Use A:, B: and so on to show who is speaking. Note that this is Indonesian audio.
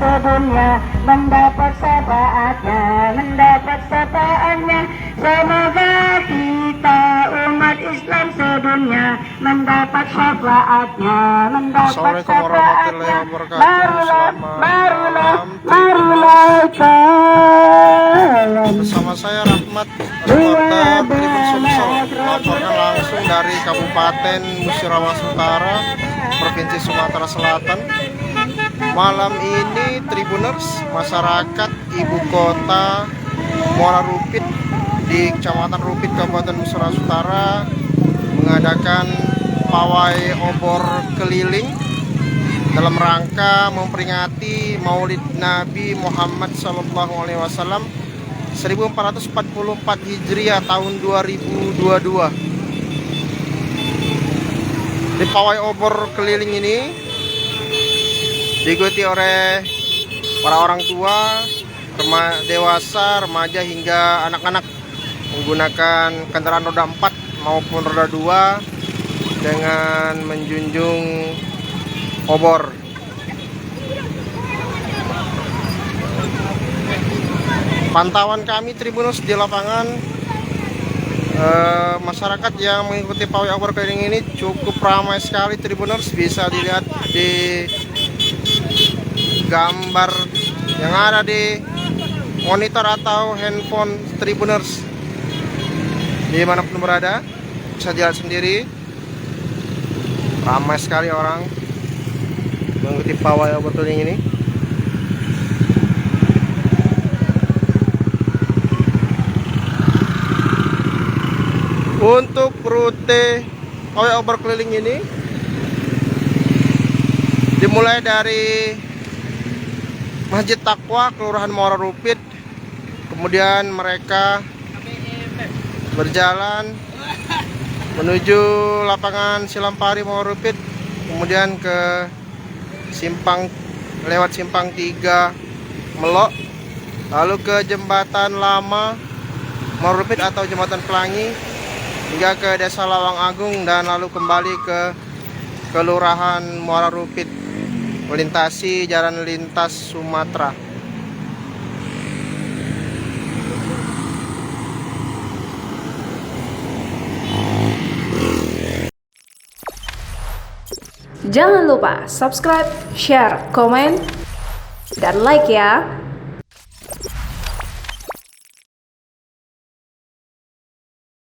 A: Sedunia mendapat syafaatnya, semoga kita umat Islam sedunia mendapat syafaatnya.
B: Bersama saya Rahmat, reporter Tribun Sumsel, melaporkan langsung dari Kabupaten Musirawas Utara, Provinsi Sumatera Selatan. Malam ini Tribuners, masyarakat ibu kota Muara Rupit di Kecamatan Rupit, Kabupaten Musirawas Utara mengadakan pawai obor keliling dalam rangka memperingati Maulid Nabi Muhammad SAW 1444 Hijriah tahun 2022. Di pawai obor keliling ini diikuti oleh para orang tua, dewasa, remaja hingga anak-anak menggunakan kendaraan roda 4 maupun roda 2 dengan menjunjung obor. Pantauan kami Tribuners di lapangan, masyarakat yang mengikuti pawai obor keliling ini cukup ramai sekali Tribuners. Bisa dilihat di gambar yang ada di monitor atau handphone Tribuners. Dimanapun berada, bisa dilihat sendiri, ramai sekali orang mengikuti pawai obor keliling ini. Untuk rute pawai obor keliling ini dimulai dari Masjid Taqwa, Kelurahan Muara Rupit. Kemudian mereka berjalan menuju lapangan Silampari Muara Rupit, kemudian ke lewat simpang 3 Melok, lalu ke Jembatan Lama Muara Rupit atau Jembatan Pelangi, hingga ke Desa Lawang Agung, dan lalu kembali ke Kelurahan Muara Rupit, melintasi jalan lintas Sumatera.
C: Jangan lupa subscribe, share, komen, dan like ya.